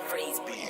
Freeze beat.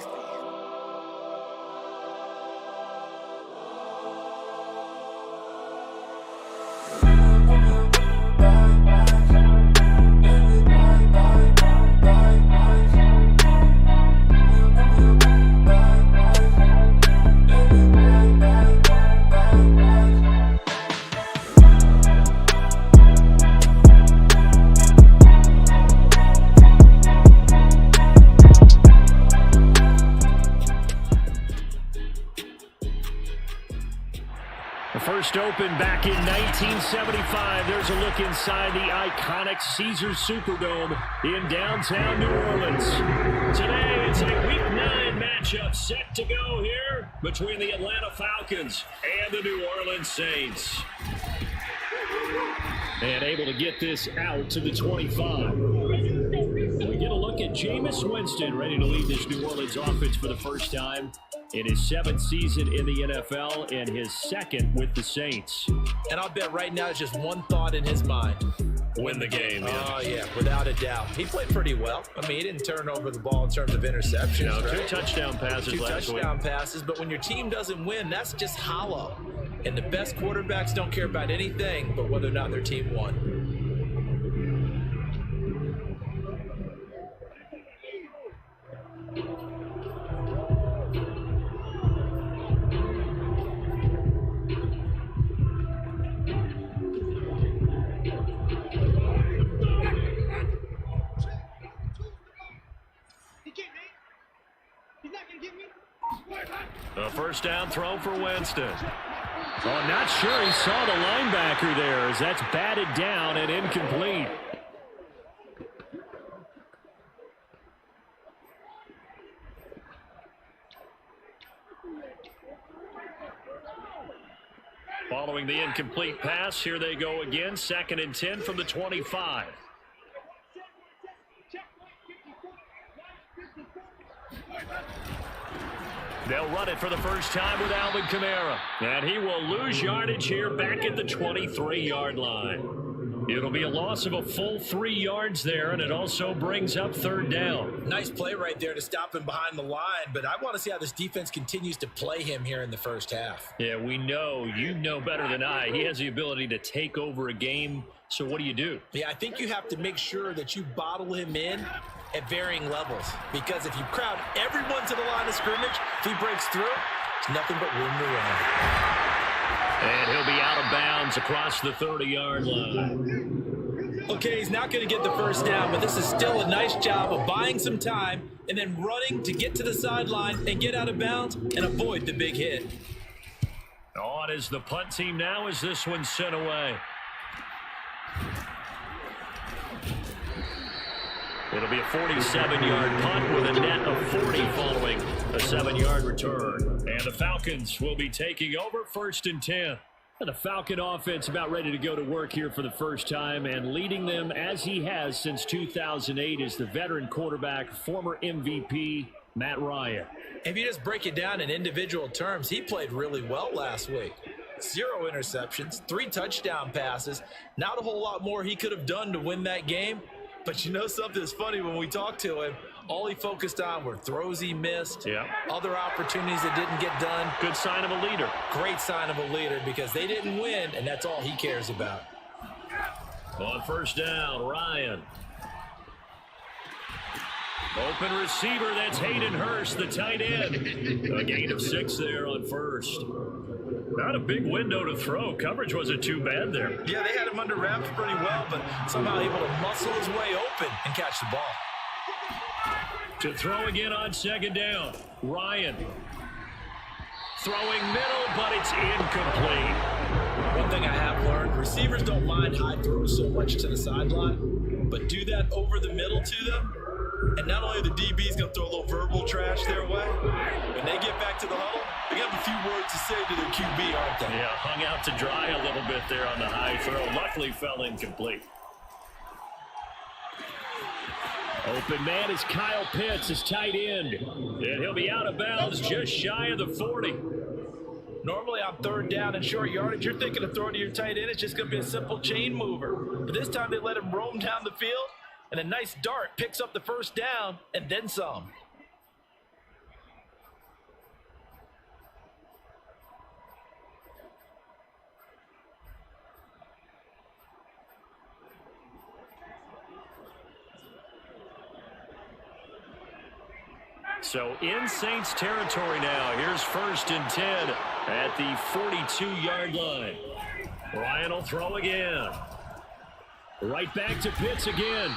First opened back in 1975. There's a look inside the iconic Caesars Superdome in downtown New Orleans. Today, it's a Week 9 matchup set to go here between the Atlanta Falcons and the New Orleans Saints. And able to get this out to the 25. We get a look at Jameis Winston ready to lead this New Orleans offense for the first time in his 7th season in the NFL and his 2nd with the Saints. And I'll bet right now it's just one thought in his mind. Win the game. Oh, yeah, without a doubt. He played pretty well. I mean, he didn't turn over the ball in terms of interceptions. No, right? 2 touchdown passes last week. 2 touchdown passes, but when your team doesn't win, that's just hollow. And the best quarterbacks don't care about anything but whether or not their team won. A first down throw for Winston. Oh, not sure he saw the linebacker there as that's batted down and incomplete. Following the incomplete pass, here they go again. 2nd and 10 from the 25. They'll run it for the first time with Alvin Kamara. And he will lose yardage here back at the 23-yard line. It'll be a loss of a full 3 yards there, and it also brings up 3rd down. Nice play right there to stop him behind the line, but I want to see how this defense continues to play him here in the first half. Yeah, we know. You know better than I. He has the ability to take over a game, so what do? Yeah, I think you have to make sure that you bottle him in at varying levels, because if you crowd everyone to the line of scrimmage, if he breaks through, there's nothing but room to run. And he'll be out of bounds across the 30-yard line. Okay, he's not going to get the first down, but this is still a nice job of buying some time and then running to get to the sideline and get out of bounds and avoid the big hit. On is the punt team now as this one's sent away. It'll be a 47-yard punt with a net of 40 following a 7-yard return. And the Falcons will be taking over 1st and 10. And the Falcon offense about ready to go to work here for the first time, and leading them as he has since 2008 is the veteran quarterback, former MVP, Matt Ryan. If you just break it down in individual terms, he played really well last week. 0 interceptions, 3 touchdown passes. Not a whole lot more he could have done to win that game. But you know something that's funny, when we talked to him, all he focused on were throws he missed, other opportunities that didn't get done. Good sign of a leader. Great sign of a leader, because they didn't win, and that's all he cares about. On first down, Ryan. Open receiver, that's Hayden Hurst, the tight end. A gain of 6 there on first. Not a big window to throw. Coverage wasn't too bad there. Yeah, they had him under wraps pretty well, but somehow able to muscle his way open and catch the ball. To throw again on 2nd down. Ryan. Throwing middle, but it's incomplete. One thing I have learned, receivers don't mind high throws so much to the sideline, but do that over the middle to them, and not only the DB's going to throw a little verbal trash their way, when they get back to the huddle, they have a few words to say to their QB, aren't they? Yeah, hung out to dry a little bit there on the high throw. Luckily fell incomplete. Open man is Kyle Pitts, his tight end. And he'll be out of bounds just shy of the 40. Normally on 3rd down and short yardage, you're thinking of throwing to your tight end. It's just going to be a simple chain mover. But this time they let him roam down the field, and a nice dart picks up the first down and then some. So in Saints territory now. Here's 1st and 10 at the 42-yard line. Ryan will throw again. Right back to Pitts again.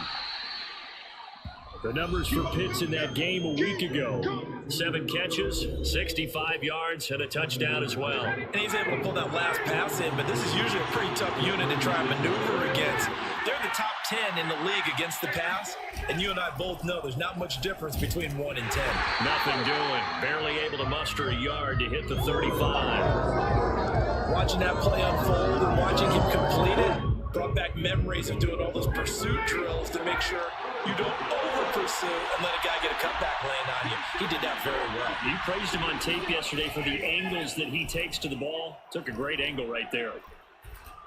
The numbers for Pitts in that game a week ago. 7 catches, 65 yards, and a touchdown as well. And he's able to pull that last pass in, but this is usually a pretty tough unit to try and maneuver against. They're the top 10 in the league against the pass, and you and I both know there's not much difference between 1 and 10. Nothing doing. Barely able to muster a yard to hit the 35. Watching that play unfold and watching him complete it brought back memories of doing all those pursuit drills to make sure you don't over-pursue and let a guy get a cutback lane on you. He did that very well. You praised him on tape yesterday for the angles that he takes to the ball. Took a great angle right there.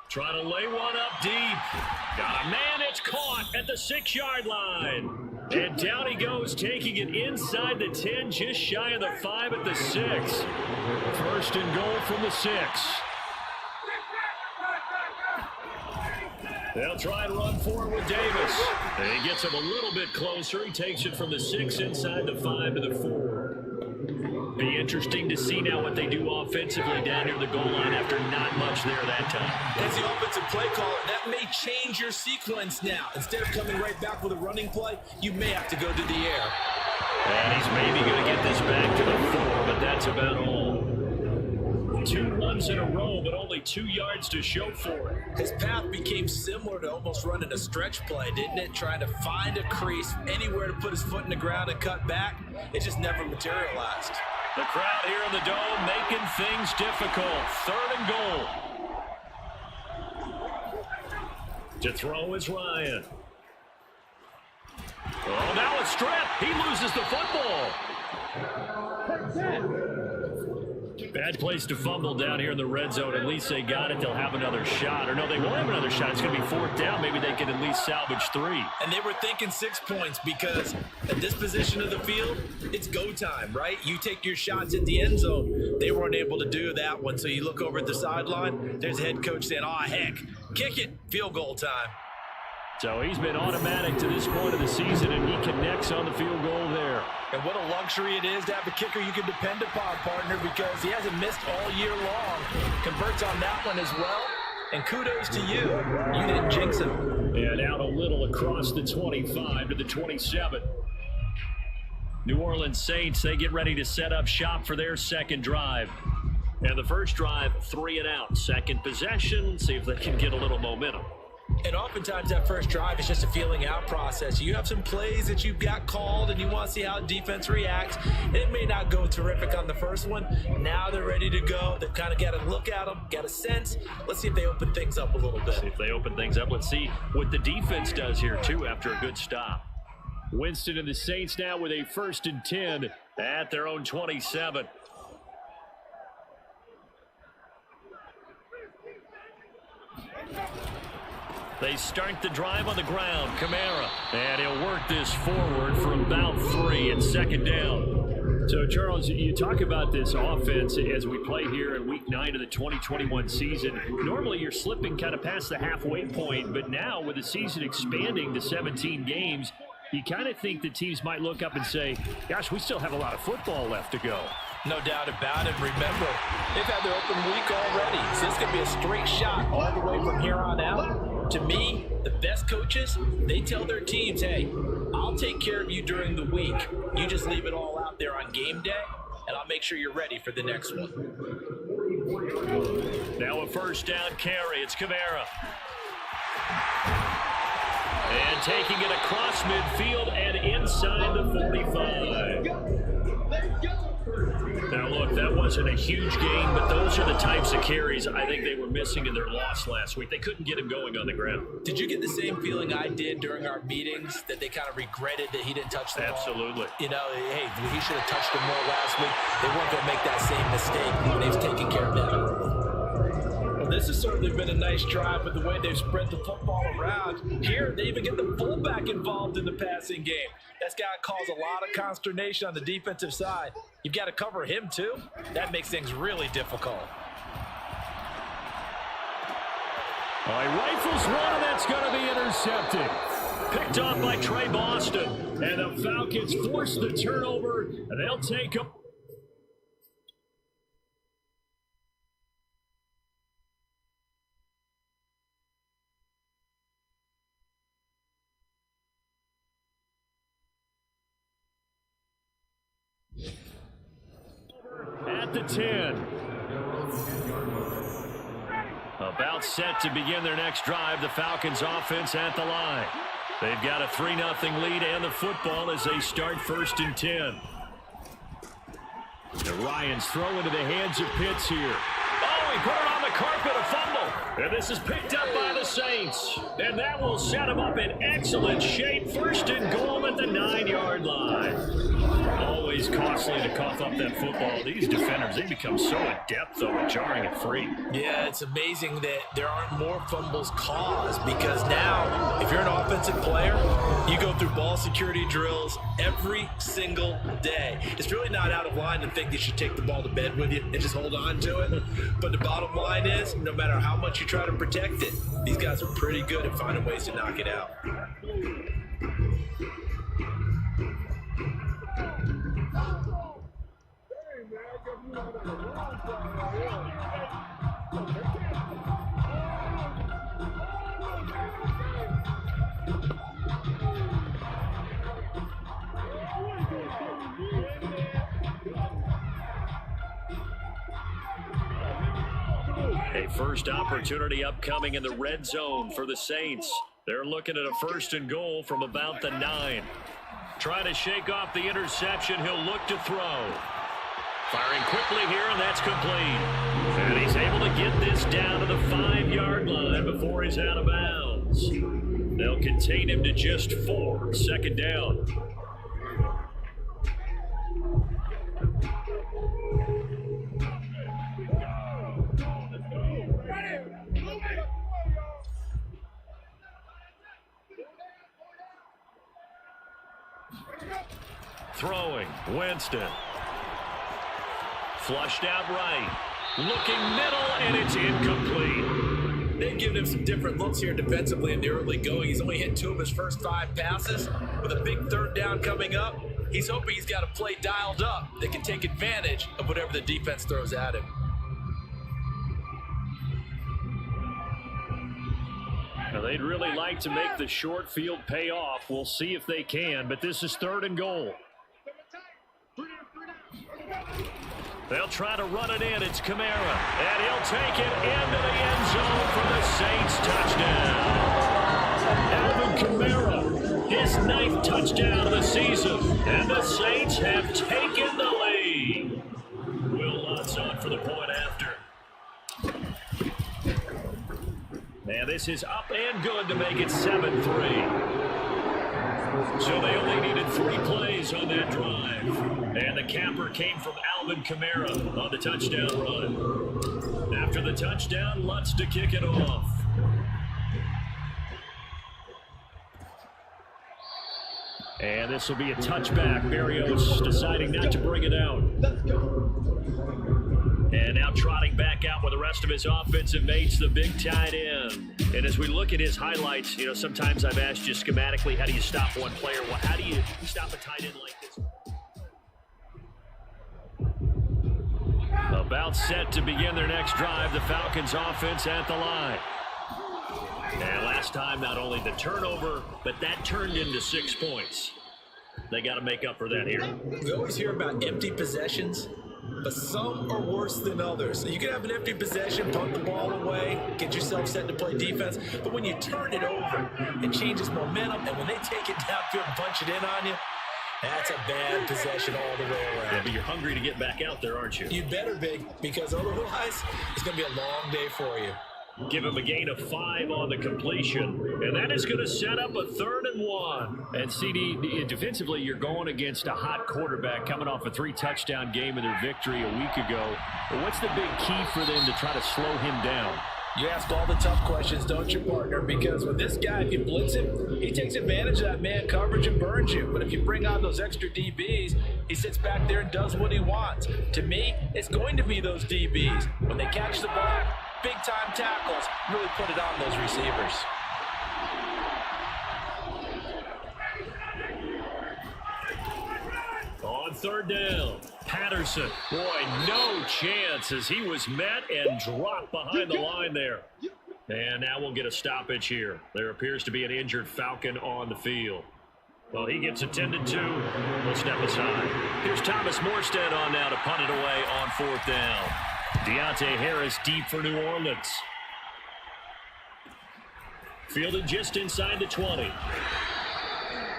Trying to lay one up deep. Got a man, it's caught at the 6-yard line. And down he goes, taking it inside the 10, just shy of the 5 at the 6. 1st and goal from the 6. They'll try and run forward with Davis. And he gets him a little bit closer. He takes it from the 6 inside the 5 to the 4. Be interesting to see now what they do offensively down near the goal line after not much there that time. As the offensive play caller, that may change your sequence now. Instead of coming right back with a running play, you may have to go to the air. And he's maybe going to get this back to the 4, but that's about all. 2 runs in a row, but only 2 yards to show for it. His path became similar to almost running a stretch play, didn't it? Trying to find a crease, anywhere to put his foot in the ground and cut back. It just never materialized. The crowd here in the Dome making things difficult. 3rd and goal. To throw is Ryan. Oh, now a strip. He loses the football. Bad place to fumble down here in the red zone. At least they got it. They'll have another shot. Or no, they won't have another shot. It's going to be 4th down. Maybe they can at least salvage 3. And they were thinking 6 points because at this position of the field, it's go time, right? You take your shots at the end zone. They weren't able to do that one. So you look over at the sideline. There's a head coach saying, "Oh, heck, kick it. Field goal time." So he's been automatic to this point of the season, and he connects on the field goal there. And what a luxury it is to have a kicker you can depend upon, partner, because he hasn't missed all year long. Converts on that one as well. And kudos to you. You didn't jinx him. And out a little across the 25 to the 27. New Orleans Saints, they get ready to set up shop for their 2nd drive. And the first drive, 3 and out. 2nd possession, see if they can get a little momentum. And oftentimes that first drive is just a feeling out process. You have some plays that you've got called and you want to see how defense reacts. It may not go terrific on the first one. Now they're ready to go. They've kind of got to look at them, got a sense. Let's see if they open things up a little bit. See if they open things up. Let's see what the defense does here, too, after a good stop. Winston and the Saints now with a 1st and 10 at their own 27. They start the drive on the ground. Kamara. And he'll work this forward for about 3 and 2nd down. So, Charles, you talk about this offense as we play here in Week 9 of the 2021 season. Normally, you're slipping kind of past the halfway point, but now with the season expanding to 17 games, you kind of think the teams might look up and say, gosh, we still have a lot of football left to go. No doubt about it. Remember, they've had their open week already, so it's going to be a straight shot all the way from here on out. To me, the best coaches, they tell their teams, hey, I'll take care of you during the week. You just leave it all out there on game day, and I'll make sure you're ready for the next one. Now a 1st down carry. It's Kamara. And taking it across midfield and inside the 45. Now, look, that wasn't a huge gain, but those are the types of carries I think they were missing in their loss last week. They couldn't get him going on the ground. Did you get the same feeling I did during our meetings, that they kind of regretted that he didn't touch the ball? Absolutely. You know, hey, he should have touched him more last week. They weren't going to make that same mistake when he was taking care of that early. Well, this has certainly been a nice drive with the way they've spread the football around. Here, they even get the fullback involved in the passing game. That's got to cause a lot of consternation on the defensive side. You've got to cover him, too. That makes things really difficult. All right, rifles one, and that's going to be intercepted. Picked off by Trey Boston. And the Falcons force the turnover, and they'll take him. At the 10. About set to begin their next drive, the Falcons offense at the line. They've got a 3-0 lead and the football as they start 1st and 10. And Ryan's throw into the hands of Pitts here. Oh, he put it on the carpet, a fumble. And this is picked up by the Saints. And that will set him up in excellent shape. 1st and goal at the 9-yard line. Always costly to cough up that football. These defenders, they become so adept, though, at jarring it free. Yeah, it's amazing that there aren't more fumbles caused because now, if you're an offensive player, you go through ball security drills every single day. It's really not out of line to think you should take the ball to bed with you and just hold on to it. But the bottom line is, no matter how much you try to protect it, these guys are pretty good at finding ways to knock it out. A first opportunity upcoming in the red zone for the Saints. They're looking at a 1st and goal from about the 9. Trying to shake off the interception. He'll look to throw. Firing quickly here, and that's complete. And he's able to get this down to the 5-yard line before he's out of bounds. They'll contain him to just 4. 2nd down. Throwing, Winston. Flushed out right. Looking middle, and it's incomplete. They've given him some different looks here defensively in the early going. He's only hit 2 of his first 5 passes. With a big 3rd down coming up, he's hoping he's got a play dialed up that can take advantage of whatever the defense throws at him. Now, they'd really like to make the short field pay off. We'll see if they can, but this is 3rd and goal. They'll try to run it in. It's Kamara. And he'll take it into the end zone for the Saints touchdown. Alvin Kamara, his 9th touchdown of the season. And the Saints have taken the lead. Will Lutz on for the point after. And this is up and good to make it 7-3. So they only needed 3 plays on that drive. And the capper came from Alvin Kamara on the touchdown run. After the touchdown, Lutz to kick it off. And this will be a touchback. Berrios deciding not to bring it out. And now trotting back out with the rest of his offensive mates, the big tight end. And as we look at his highlights, you know, sometimes I've asked you schematically, how do you stop one player? Well, how do you stop a tight end like this? About set to begin their next drive, the Falcons offense at the line. And last time, not only the turnover, but that turned into 6 points. They got to make up for that here. We always hear about empty possessions, but some are worse than others. So you can have an empty possession, punt the ball away, get yourself set to play defense, but when you turn it over, it changes momentum, and when they take it downfield and punch it in on you, that's a bad possession all the way around. Yeah, but you're hungry to get back out there, aren't you? You better be, because otherwise, it's going to be a long day for you. Give him a gain of 5 on the completion. And that is going to set up a 3rd and 1. And CD, defensively, you're going against a hot quarterback coming off a 3-touchdown game in their victory a week ago. But what's the big key for them to try to slow him down? You ask all the tough questions, don't you, partner? Because with this guy, if you blitz him, he takes advantage of that man coverage and burns you. But if you bring on those extra DBs, he sits back there and does what he wants. To me, it's going to be those DBs. When they catch the ball, big-time tackles really put it on those receivers. third down. Patterson. Boy, no chance as he was met and dropped behind the line there. And now we'll get a stoppage here. There appears to be an injured Falcon on the field. Well, he gets attended to. We'll step aside. Here's Thomas Morstead on now to punt it away on fourth down. Deontay Harris deep for New Orleans. Fielded just inside the 20.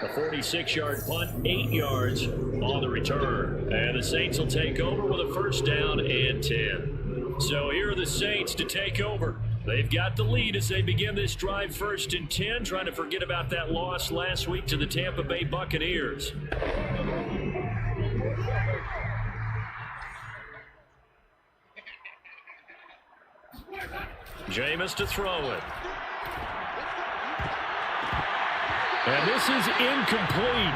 A 46-yard punt, 8 yards on the return. And the Saints will take over with a first down and 10. So here are the Saints to take over. They've got the lead as they begin this drive 1st and 10, trying to forget about that loss last week to the Tampa Bay Buccaneers. Jameis to throw it. And this is incomplete.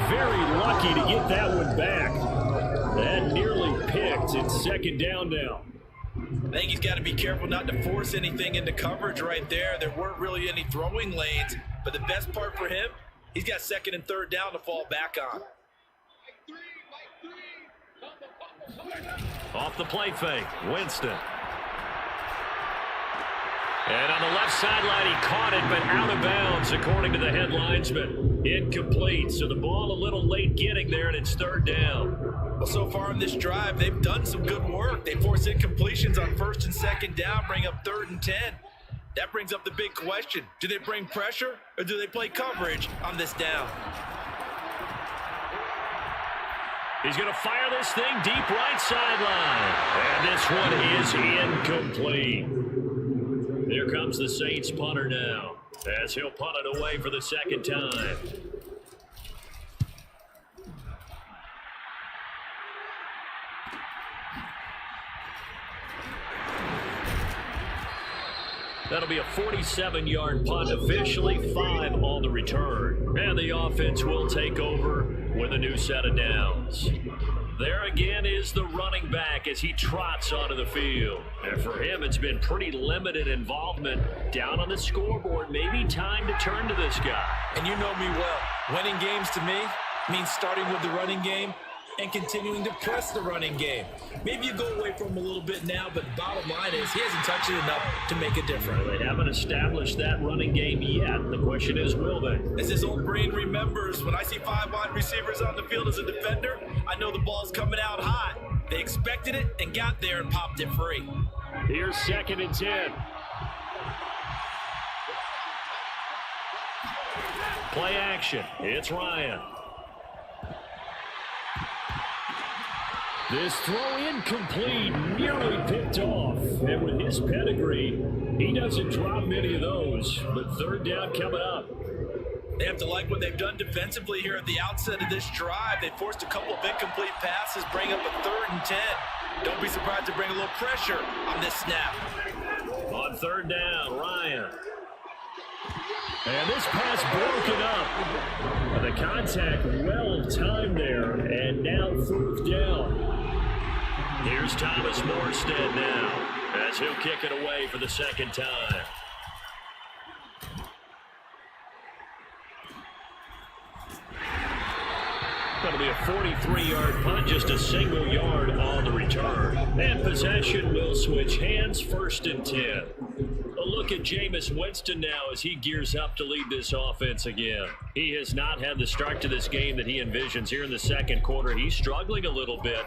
Very lucky to get that one back. That nearly picked. It's second down now. I think he's got to be careful not to force anything into coverage right there. There weren't really any throwing lanes, but the best part for him, he's got second and third down to fall back on. Off the play fake, Winston. And on the left sideline, he caught it, but out of bounds, according to the head linesman. Incomplete, so the ball a little late getting there, and it's third down. Well, so far in this drive, they've done some good work. They force incompletions on first and second down, bring up third and 10. That brings up the big question. Do they bring pressure, or do they play coverage on this down? He's going to fire this thing deep right sideline. And this one is incomplete. Here comes the Saints punter now, as he'll punt it away for the second time. That'll be a 47-yard punt, officially 5 on the return. And the offense will take over with a new set of downs. There again is the running back as he trots onto the field. And for him, it's been pretty limited involvement down on the scoreboard. Maybe time to turn to this guy. And you know me well. Winning games to me means starting with the running game and continuing to press the running game. Maybe you go away from him a little bit now, but bottom line is he hasn't touched it enough to make a difference. They haven't established that running game yet. The question is, will they? As his old brain remembers, when I see 5 wide receivers on the field as a defender, I know the ball's coming out hot. They expected it and got there and popped it free. Here's second and 10. Play action. It's Ryan. This throw incomplete, nearly picked off. And with his pedigree, he doesn't drop many of those. But third down coming up. They have to like what they've done defensively here at the outset of this drive. They forced a couple of incomplete passes, bring up a third and 10. Don't be surprised to bring a little pressure on this snap. On third down, Ryan. And this pass broken up. The contact well timed there, and now fourth down. Here's Thomas Morstead now, as he'll kick it away for the second time. That'll be a 43-yard punt, just a single yard on the return. And possession will switch hands, first and 10. A look at Jameis Winston now as he gears up to lead this offense again. He has not had the start to this game that he envisions here in the second quarter. He's struggling a little bit.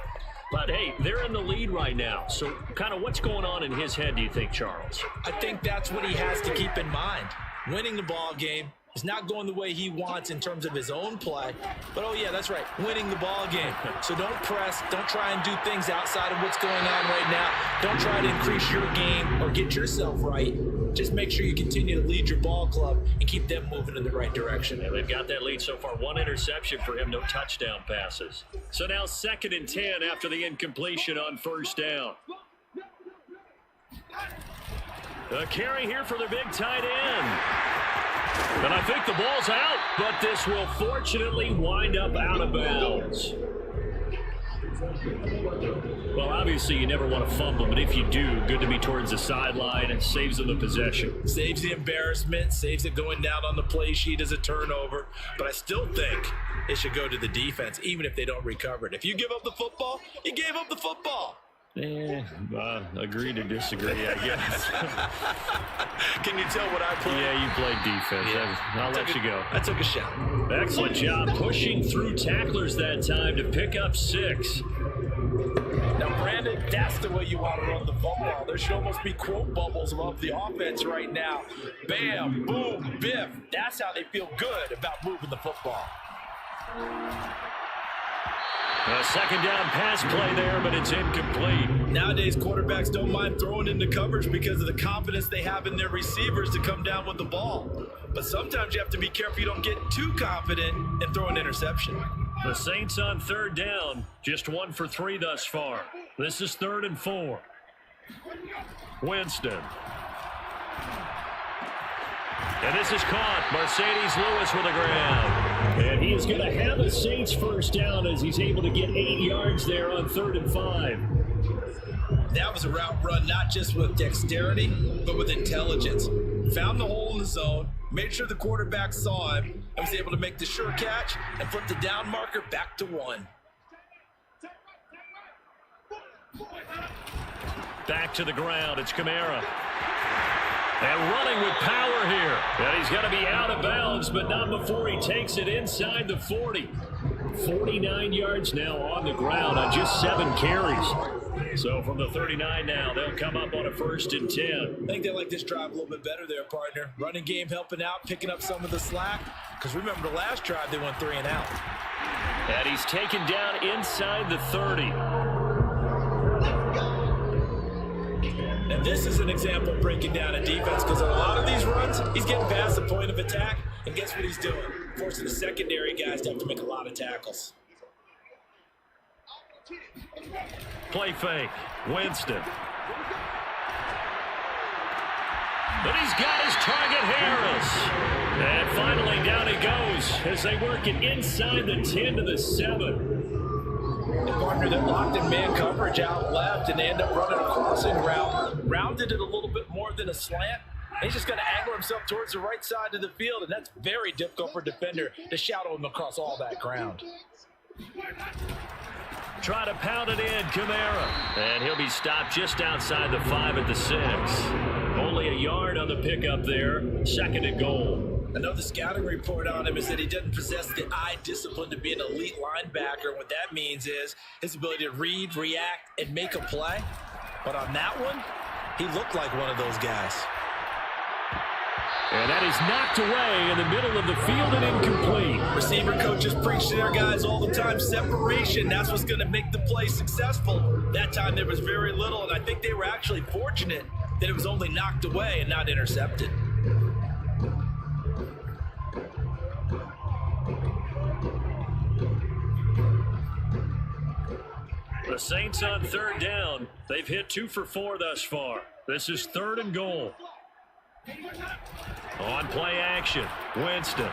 But, hey, they're in the lead right now. So kind of what's going on in his head, do you think, Charles? I think that's what he has to keep in mind. Winning the ball game is not going the way he wants in terms of his own play. But, oh, yeah, that's right, winning the ball game. So don't press. Don't try and do things outside of what's going on right now. Don't try to increase your game or get yourself right. Just make sure you continue to lead your ball club and keep them moving in the right direction. Yeah, they've got that lead so far. 1 interception for him, no touchdown passes. So now second and 10 after the incompletion on first down. A carry here for the big tight end. And I think the ball's out, but this will fortunately wind up out of bounds. Well, obviously you never want to fumble, but if you do, good to be towards the sideline and saves them the possession. Saves the embarrassment, saves it going down on the play sheet as a turnover. But I still think it should go to the defense, even if they don't recover it. If you give up the football, you gave up the football. Agree to disagree, I guess. Can you tell what I played? Yeah, you played defense. Yeah. I'll let you go. I took a shot. Excellent job pushing through tacklers that time to pick up 6. Now, Brandon, that's the way you want to run the football. There should almost be quote bubbles above the offense right now. Bam, boom, biff. That's how they feel good about moving the football. A second down pass play there, but it's incomplete. Nowadays, quarterbacks don't mind throwing into coverage because of the confidence they have in their receivers to come down with the ball. But sometimes you have to be careful you don't get too confident and throw an interception. The Saints on third down, just 1 for 3 thus far. This is 3rd and 4. Winston. And this is caught. Mercedes Lewis with the ground. And he is going to have a Saints first down as he's able to get 8 yards there on 3rd and 5. That was a route run not just with dexterity, but with intelligence. Found the hole in the zone, made sure the quarterback saw him, and was able to make the sure catch and flip the down marker back to 1. Back to the ground. It's Kamara. And running with power here. And he's got to be out of bounds, but not before he takes it inside the 40. 49 yards now on the ground on just 7 carries. So from the 39 now, they'll come up on a 1st and 10. I think they like this drive a little bit better there, partner. Running game helping out, picking up some of the slack. Because remember the last drive, they went 3 and out. And he's taken down inside the 30. And this is an example of breaking down a defense because a lot of these runs, he's getting past the point of attack, and guess what he's doing? Forcing the secondary guys to have to make a lot of tackles. Play fake. Winston. But he's got his target, Harris. And finally down he goes as they work it inside the 10 to the 7. The partner that locked in man coverage out left and they end up running a crossing route. Rounded it a little bit more than a slant. He's just going to angle himself towards the right side of the field, and that's very difficult for a defender to shadow him across all that ground. Try to pound it in, Kamara. And he'll be stopped just outside the 5 at the 6. Only a yard on the pickup there. 2nd and goal. Another scouting report on him is that he doesn't possess the eye discipline to be an elite linebacker. What that means is his ability to read, react, and make a play. But on that one, he looked like one of those guys. And that is knocked away in the middle of the field and incomplete. Receiver coaches preach to their guys all the time. Separation, that's what's going to make the play successful. That time there was very little, and I think they were actually fortunate that it was only knocked away and not intercepted. The Saints on third down. They've hit 2 for 4 thus far. This is 3rd and goal. On play action, Winston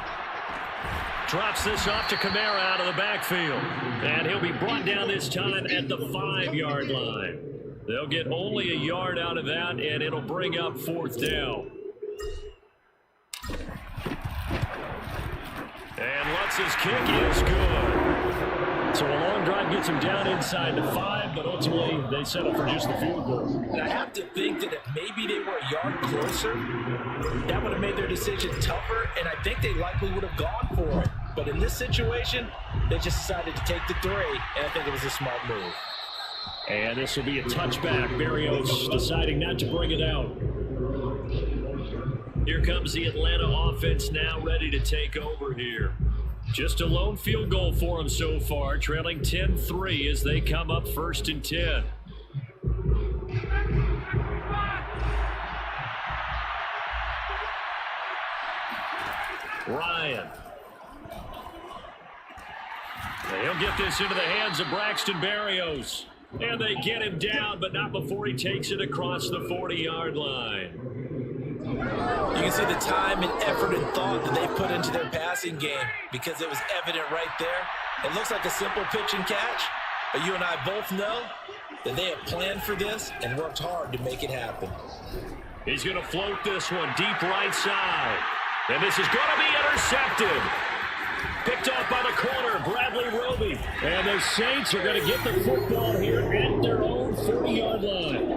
drops this off to Kamara out of the backfield. And he'll be brought down this time at the 5-yard line. They'll get only a yard out of that, and it'll bring up 4th down. And Lutz's kick is good. So a long drive gets him down inside the 5, but ultimately they settle for just the field goal. And I have to think that if maybe they were a yard closer, that would have made their decision tougher, and I think they likely would have gone for it. But in this situation, they just decided to take the 3, and I think it was a smart move. And this will be a touchback. Berrios deciding not to bring it out. Here comes the Atlanta offense now ready to take over here. Just a lone field goal for them so far, trailing 10-3 as they come up 1st and 10. Ryan. He'll get this into the hands of Braxton Berrios. And they get him down, but not before he takes it across the 40-yard line. You can see the time and effort and thought that they put into their passing game because it was evident right there. It looks like a simple pitch and catch, But you and I both know that they have planned for this and worked hard to make it happen. He's going to float this one deep right side. And this is going to be intercepted. Picked off by the corner, Bradley Roby. And the Saints are going to get the football here at their own 40-yard line.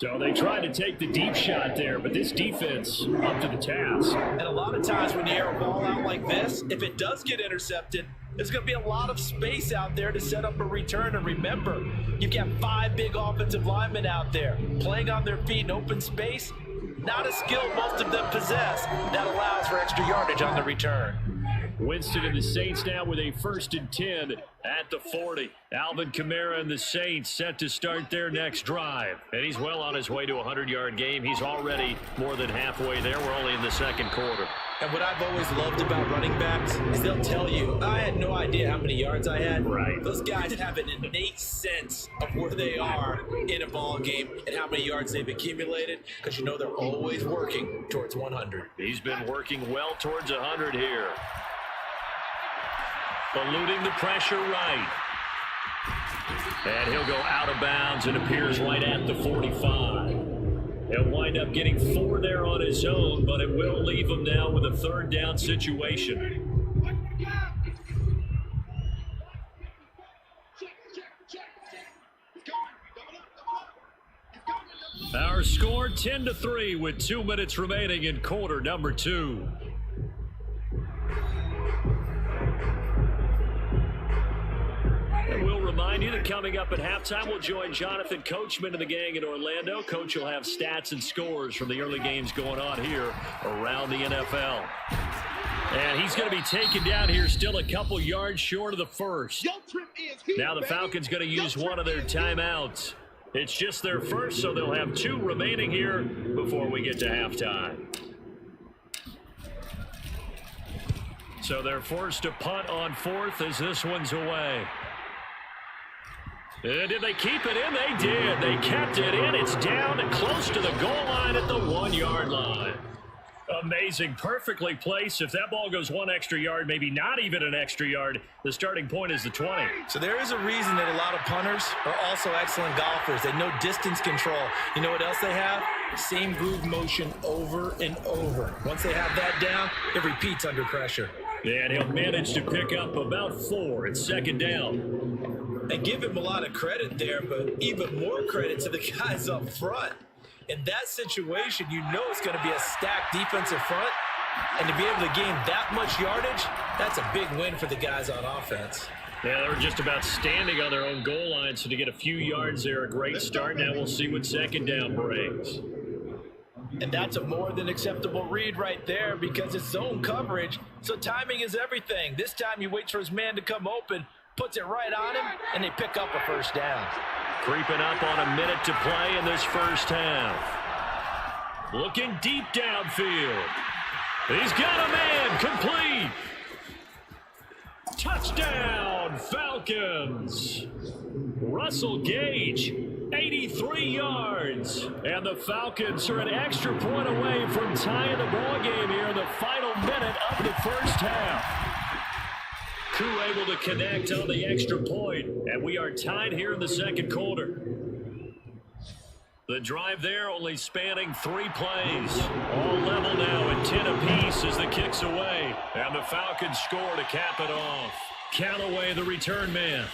So they tried to take the deep shot there, but this defense up to the task. And a lot of times when you air a ball out like this, if it does get intercepted, there's going to be a lot of space out there to set up a return. And remember, you've got 5 big offensive linemen out there playing on their feet in open space. Not a skill most of them possess. That allows for extra yardage on the return. Winston and the Saints now with a 1st and 10 at the 40. Alvin Kamara and the Saints set to start their next drive. And he's well on his way to a 100-yard game. He's already more than halfway there. We're only in the second quarter. And what I've always loved about running backs is they'll tell you, I had no idea how many yards I had. Right. Those guys have an innate sense of where they are in a ball game and how many yards they've accumulated, because you know they're always working towards 100. He's been working well towards 100 here. Eluding the pressure right. And he'll go out of bounds and appears right at the 45. He'll wind up getting 4 there on his own, but it will leave him now with a 3rd down situation. Our score 10-3 with 2 minutes remaining in quarter number 2. And we'll remind you that coming up at halftime, we'll join Jonathan Coachman and the gang in Orlando. Coach will have stats and scores from the early games going on here around the NFL. And he's going to be taken down here still a couple yards short of the first. Now the Falcons going to use one of their timeouts. It's just their first, so they'll have 2 remaining here before we get to halftime. So they're forced to punt on 4th as this one's away. Did they keep it in? They did. They kept it in. It's down and close to the goal line at the 1-yard line. Amazing. Perfectly placed. If that ball goes 1 extra yard, maybe not even an extra yard, the starting point is the 20. So there is a reason that a lot of punters are also excellent golfers. They know distance control. You know what else they have? Same groove motion over and over. Once they have that down, it repeats under pressure. And he'll manage to pick up about 4 at 2nd down. And give him a lot of credit there, but even more credit to the guys up front. In that situation, you know it's going to be a stacked defensive front. And to be able to gain that much yardage, that's a big win for the guys on offense. Yeah, they were just about standing on their own goal line, so to get a few yards there, a great start. Now we'll see what 2nd down brings. And that's a more than acceptable read right there because it's zone coverage, so timing is everything. This time he waits for his man to come open, puts it right on him, and they pick up a 1st down. Creeping up on a minute to play in this first half. Looking deep downfield. He's got a man, complete. Touchdown, Falcons. Russell Gage, 83 yards. And the Falcons are an extra point away from tying the ball game here in the final minute of the first half. Crew able to connect on the extra point, and we are tied here in the second quarter. The drive there only spanning 3 plays. All level now at 10 apiece as the kick's away. And the Falcons score to cap it off. Callaway, the return man.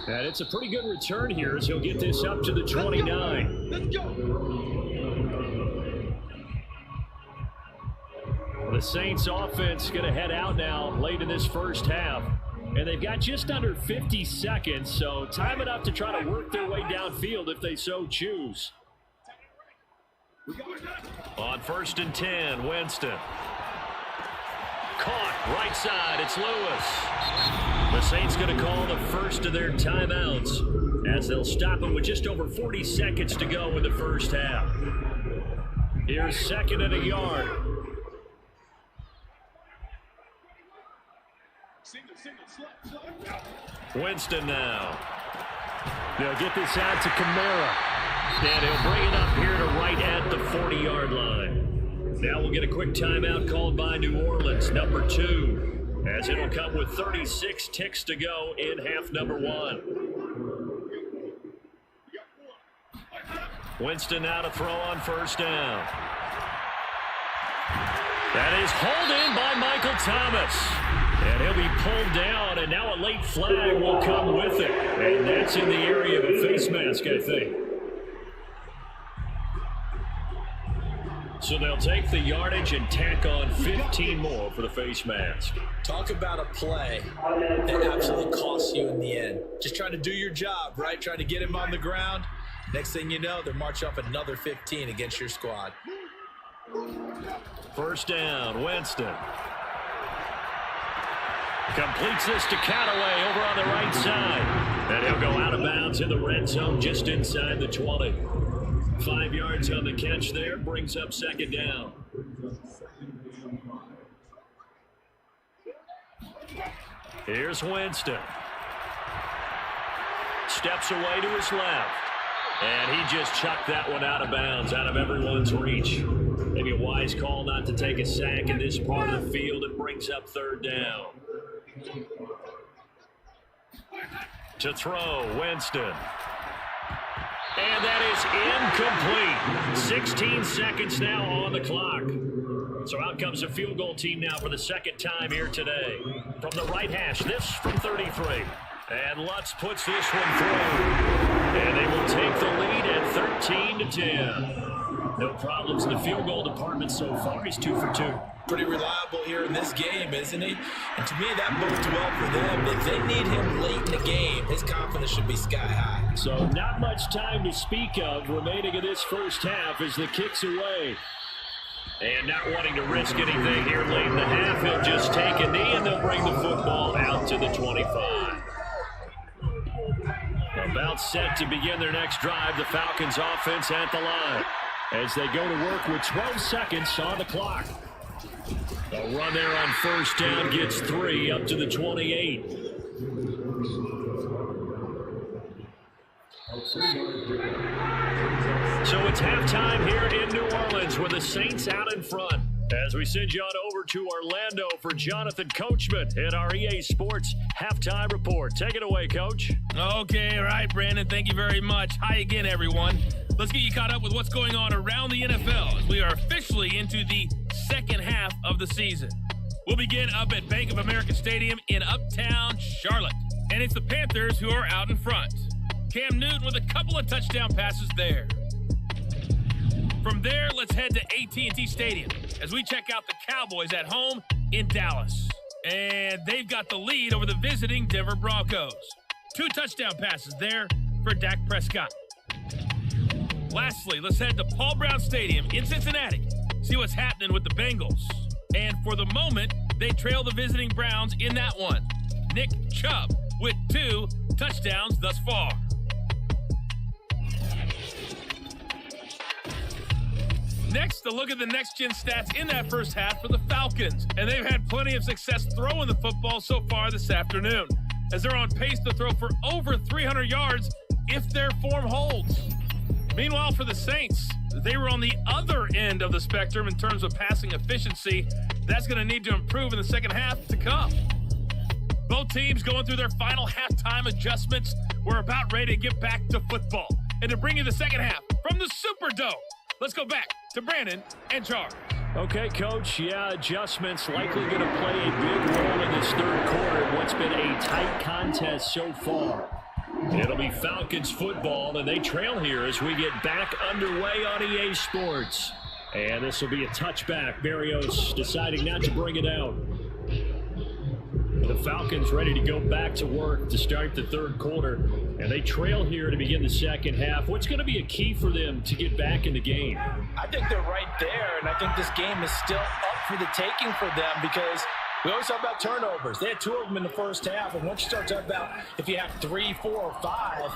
And it's a pretty good return here as he'll get this up to the 29. Let's go. The Saints offense going to head out now late in this first half. And they've got just under 50 seconds, so time enough to try to work their way downfield if they so choose. On 1st and 10, Winston. Caught, right side, it's Lewis. The Saints going to call the first of their timeouts as they'll stop it with just over 40 seconds to go in the first half. Here's 2nd and a yard. Winston now. They'll get this out to Kamara. And he'll bring it up here to right at the 40-yard line. Now we'll get a quick timeout called by New Orleans, number 2. as it'll come with 36 ticks to go in half number 1. Winston now to throw on first down. That is hauled in by Michael Thomas. And he'll be pulled down, and now a late flag will come with it. And that's in the area of a face mask, I think. So they'll take the yardage and tack on 15 more for the face mask. Talk about a play that absolutely costs you in the end. Just trying to do your job, right? Trying to get him on the ground. Next thing you know, they're marching up another 15 against your squad. First down, Winston. Completes this to Callaway over on the right side. And he'll go out of bounds in the red zone just inside the 20. 5 yards on the catch there, brings up second down. Here's Winston. Steps away to his left. And he just chucked that one out of bounds, out of everyone's reach. Maybe a wise call not to take a sack in this part of the field. It brings up third down. To throw, Winston. And that is incomplete. 16 seconds now on the clock. So out comes the field goal team now for the second time here today. From the right hash, this from 33. And Lutz puts this one through. And they will take the lead at 13-10. No problems in the field goal department so far. He's 2 for 2. Pretty reliable here in this game, isn't he? And to me, that bodes well for them. If they need him late in the game, his confidence should be sky high. So not much time to speak of remaining in this first half as the kick's away. And not wanting to risk anything here late in the half, he'll just take a knee and they'll bring the football out to the 25. About set to begin their next drive, the Falcons offense at the line as they go to work with 12 seconds on the clock. A run there on first down gets 3 up to the 28. So it's halftime here in New Orleans with the Saints out in front. As we send you on over to Orlando for Jonathan Coachman in our EA Sports Halftime Report. Take it away, Coach. Okay, all right, Brandon. Thank you very much. Hi again, everyone. Let's get you caught up with what's going on around the NFL as we are officially into the second half of the season. We'll begin up at Bank of America Stadium in Uptown Charlotte. And it's the Panthers who are out in front. Cam Newton with a couple of touchdown passes there. From there, let's head to AT&T Stadium as we check out the Cowboys at home in Dallas. And they've got the lead over the visiting Denver Broncos. 2 touchdown passes there for Dak Prescott. Lastly, let's head to Paul Brown Stadium in Cincinnati. See what's happening with the Bengals. And for the moment, they trail the visiting Browns in that one. Nick Chubb with 2 touchdowns thus far. Next, a look at the next-gen stats in that first half for the Falcons. And they've had plenty of success throwing the football so far this afternoon, as they're on pace to throw for over 300 yards if their form holds. Meanwhile, for the Saints, they were on the other end of the spectrum in terms of passing efficiency. That's going to need to improve in the second half to come. Both teams going through their final halftime adjustments. We're about ready to get back to football. And to bring you the second half from the Superdome, let's go back to Brandon and Charles. Okay, Coach. Yeah, adjustments likely going to play a big role in this third quarter in what's been a tight contest so far. It'll be Falcons football, and they trail here as we get back underway on EA Sports. And this will be a touchback. Berrios deciding not to bring it out. The Falcons ready to go back to work to start the third quarter. And they trail here to begin the second half. What's going to be a key for them to get back in the game? I think they're right there, and I think this game is still up for the taking for them because we always talk about turnovers. They had 2 of them in the first half, and once you start talking about if you have 3, 4, or 5,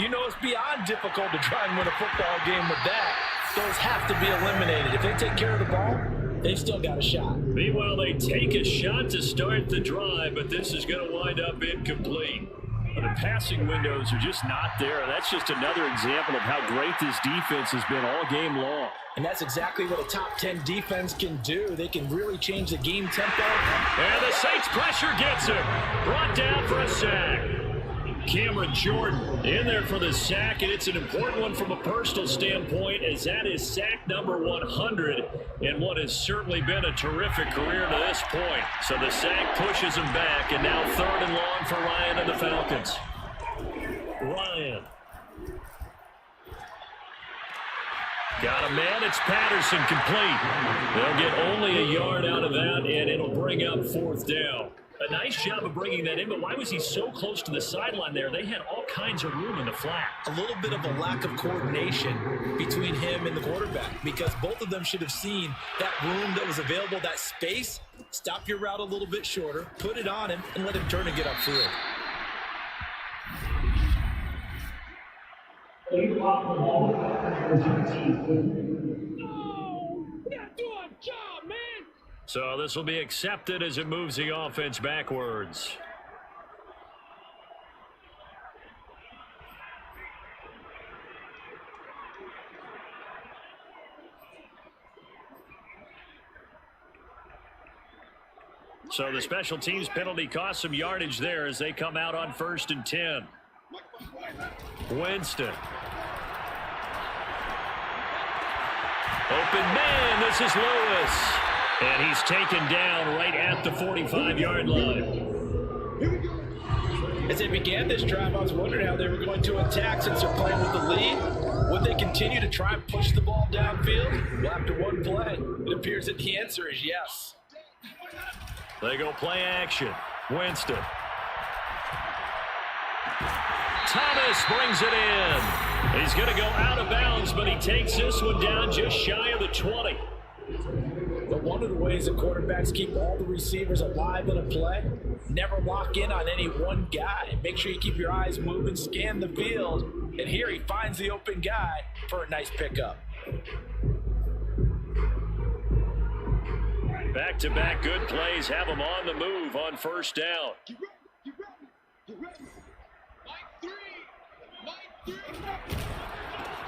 you know it's beyond difficult to try and win a football game with that. Those have to be eliminated. If they take care of the ball, they've still got a shot. Meanwhile, they take a shot to start the drive, but this is going to wind up incomplete. The passing windows are just not there. That's just another example of how great this defense has been all game long. And that's exactly what a top 10 defense can do. They can really change the game tempo. And the Saints pressure gets him. Brought down for a sack. Cameron Jordan in there for the sack, and it's an important one from a personal standpoint, as that is sack number 100 in what has certainly been a terrific career to this point. So the sack pushes him back, and now 3rd and long for Ryan and the Falcons. Ryan. Got a man, it's Patterson, complete. They'll get only a yard out of that, and it'll bring up 4th down. A nice job of bringing that in, but why was he so close to the sideline there? They had all kinds of room in the flat. A little bit of a lack of coordination between him and the quarterback, because both of them should have seen that room that was available, that space. Stop your route a little bit shorter, put it on him, and let him turn and get upfield. So this will be accepted as it moves the offense backwards. So the special teams penalty cost some yardage there as they come out on 1st and 10. Winston. Open man, this is Lewis. And he's taken down right at the 45-yard line. As they began this drive, I was wondering how they were going to attack since they're playing with the lead. Would they continue to try and push the ball downfield? Well, after one play, it appears that the answer is yes. They go play action. Winston. Thomas brings it in. He's going to go out of bounds, but he takes this one down just shy of the 20. But one of the ways that quarterbacks keep all the receivers alive in a play, never lock in on any one guy. Make sure you keep your eyes moving, scan the field, and here he finds the open guy for a nice pickup. Back-to-back good plays have him on the move on 1st down.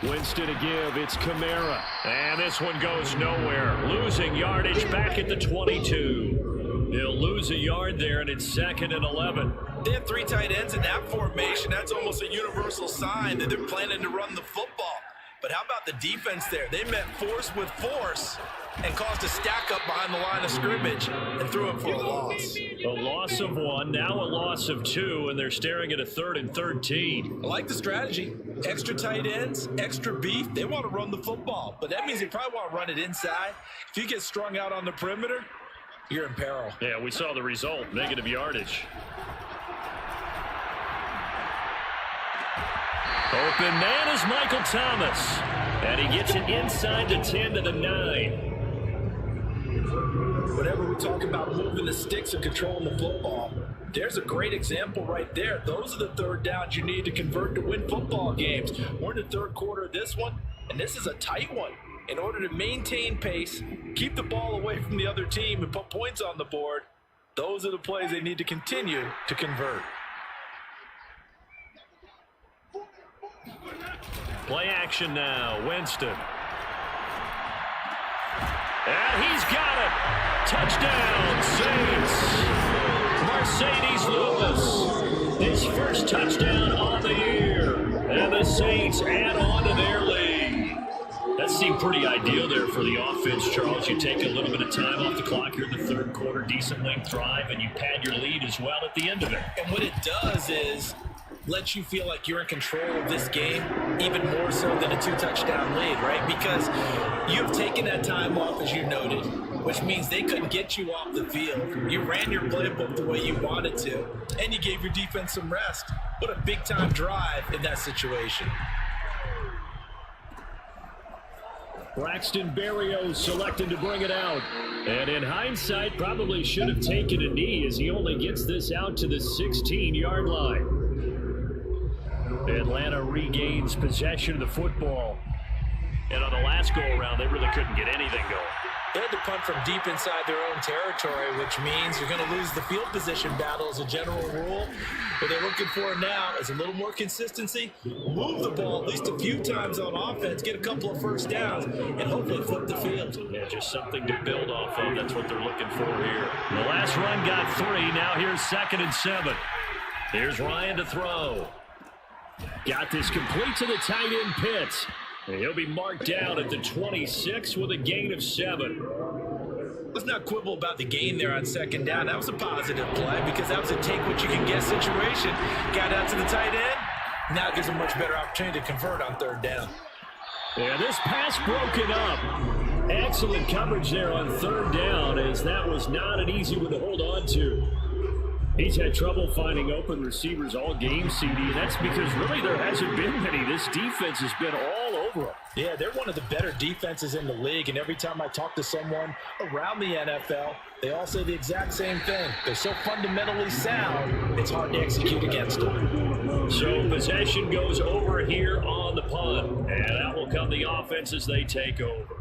Winston to give, it's Kamara. And this one goes nowhere. Losing yardage back at the 22. They'll lose a yard there, and it's 2nd and 11. They have 3 tight ends in that formation. That's almost a universal sign that they're planning to run the football. But how about the defense there? They met force with force and caused a stack up behind the line of scrimmage and threw it for a loss. A loss of 1, now a loss of 2, and they're staring at a 3rd and 13. I like the strategy. Extra tight ends, extra beef. They want to run the football, but that means they probably want to run it inside. If you get strung out on the perimeter, you're in peril. Yeah, we saw the result, negative yardage. Open man is Michael Thomas, and he gets it inside the 10 to the 9. Whenever we talk about moving the sticks and controlling the football, there's a great example right there. Those are the 3rd downs you need to convert to win football games. We're in the 3rd quarter of this one, and this is a tight one. In order to maintain pace, keep the ball away from the other team, and put points on the board, those are the plays they need to continue to convert. Play action now, Winston. And he's got it. Touchdown, Saints. Mercedes Lewis. His first touchdown on the year. And the Saints add on to their lead. That seemed pretty ideal there for the offense, Charles. You take a little bit of time off the clock here in the 3rd quarter, decent length drive, and you pad your lead as well at the end of it. And what it does is lets you feel like you're in control of this game even more so than a 2-touchdown lead, right? Because you've taken that time off, as you noted, which means they couldn't get you off the field. You ran your playbook the way you wanted to, and you gave your defense some rest. What a big-time drive in that situation. Braxton Berrios selected to bring it out. And in hindsight, probably should have taken a knee as he only gets this out to the 16-yard line. Atlanta regains possession of the football. And on the last go-around, they really couldn't get anything going. They had to punt from deep inside their own territory, which means you're going to lose the field position battle as a general rule. What they're looking for now is a little more consistency, move the ball at least a few times on offense, get a couple of first downs, and hopefully flip the field. Yeah, just something to build off of. That's what they're looking for here. The last run got 3. Now here's 2nd and 7. Here's Ryan to throw. Got this complete to the tight end Pitts. And he'll be marked down at the 26 with a gain of 7. Let's not quibble about the gain there on 2nd down. That was a positive play because that was a take-what-you-can-get situation. Got out to the tight end. Now it gives them much better opportunity to convert on 3rd down. Yeah, this pass broken up. Excellent coverage there on 3rd down, as that was not an easy one to hold on to. He's had trouble finding open receivers all game, CD, and that's because really there hasn't been many. This defense has been all over them. Yeah, they're one of the better defenses in the league, and every time I talk to someone around the NFL, they all say the exact same thing. They're so fundamentally sound, it's hard to execute against them. So possession goes over here on the punt, and that will come the offense as they take over.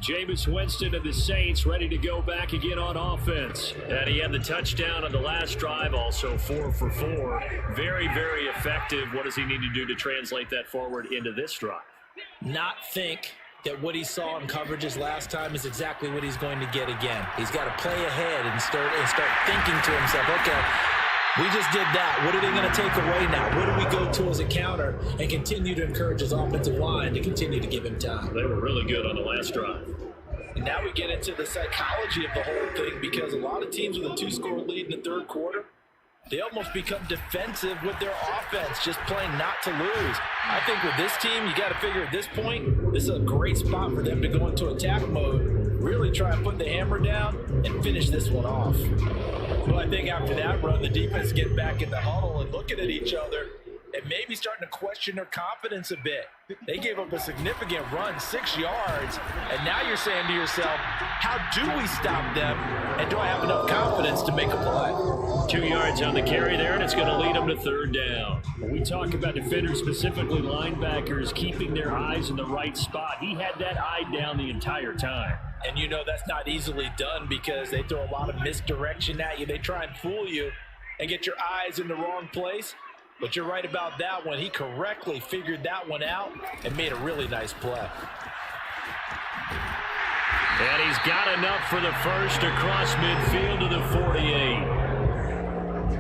Jameis Winston of the Saints ready to go back again on offense. And he had the touchdown on the last drive, also 4 for 4. Very, very effective. What does he need to do to translate that forward into this drive? Not think that what he saw in coverages last time is exactly what he's going to get again. He's got to play ahead and start thinking to himself, okay, we just did that. What are they going to take away now? What do we go to as a counter? And continue to encourage his offensive line to continue to give him time. They were really good on the last drive. And now we get into the psychology of the whole thing, because a lot of teams with a 2-score lead in the 3rd quarter, they almost become defensive with their offense, just playing not to lose. I think with this team, you got to figure at this point, this is a great spot for them to go into attack mode, really try and put the hammer down and finish this one off. Well, I think after that run, the defense get back in the huddle and looking at each other and maybe starting to question their confidence a bit. They gave up a significant run, 6 yards, and now you're saying to yourself, how do we stop them, and do I have enough confidence to make a play? 2 yards on the carry there, and it's going to lead them to 3rd down. When we talk about defenders, specifically linebackers, keeping their eyes in the right spot, he had that eye down the entire time. And you know that's not easily done because they throw a lot of misdirection at you. They try and fool you and get your eyes in the wrong place. But you're right about that one. He correctly figured that one out and made a really nice play. And he's got enough for the first across midfield to the 48.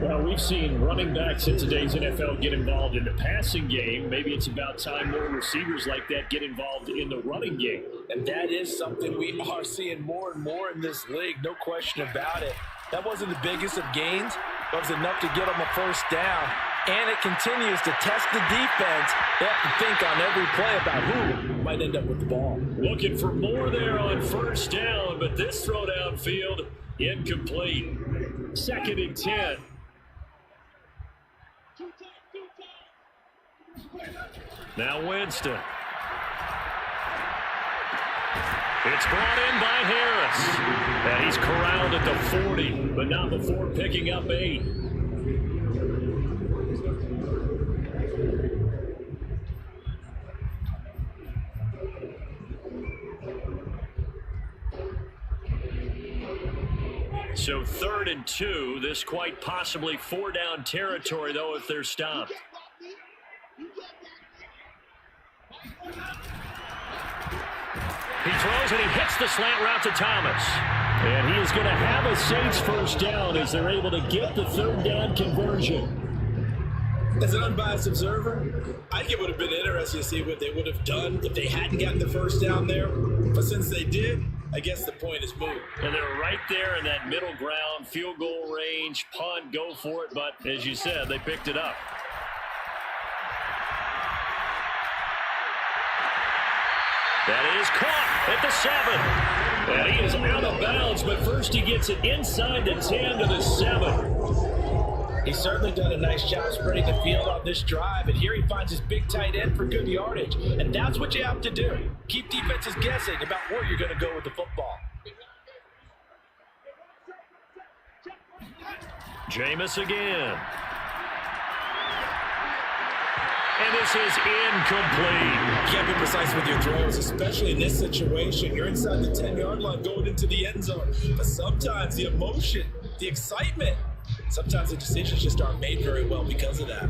Well, we've seen running backs in today's NFL get involved in the passing game. Maybe it's about time more receivers like that get involved in the running game. And that is something we are seeing more and more in this league, no question about it. That wasn't the biggest of gains, but it was enough to get them a first down. And it continues to test the defense. They have to think on every play about who might end up with the ball. Looking for more there on first down, but this throw downfield incomplete. 2nd and 10. Now Winston. It's brought in by Harris. And he's corralled at the 40, but not before picking up 8. So 3rd and 2, this quite possibly 4-down territory, though, if they're stopped. He throws and he hits the slant route to Thomas. And he is going to have a Saints first down as they're able to get the 3rd down conversion. As an unbiased observer, I think it would have been interesting to see what they would have done if they hadn't gotten the first down there. But since they did, I guess the point is moot. And they're right there in that middle ground, field goal range, punt, go for it. But as you said, they picked it up. That is caught at the 7. And he is out of bounds, but first he gets it inside the 10 to the 7. He's certainly done a nice job spreading the field on this drive, and here he finds his big tight end for good yardage. And that's what you have to do. Keep defenses guessing about where you're going to go with the football. Jameis again. And this is incomplete. You got to be precise with your throws, especially in this situation. You're inside the 10-yard line going into the end zone. But sometimes the emotion, the excitement, sometimes the decisions just aren't made very well because of that.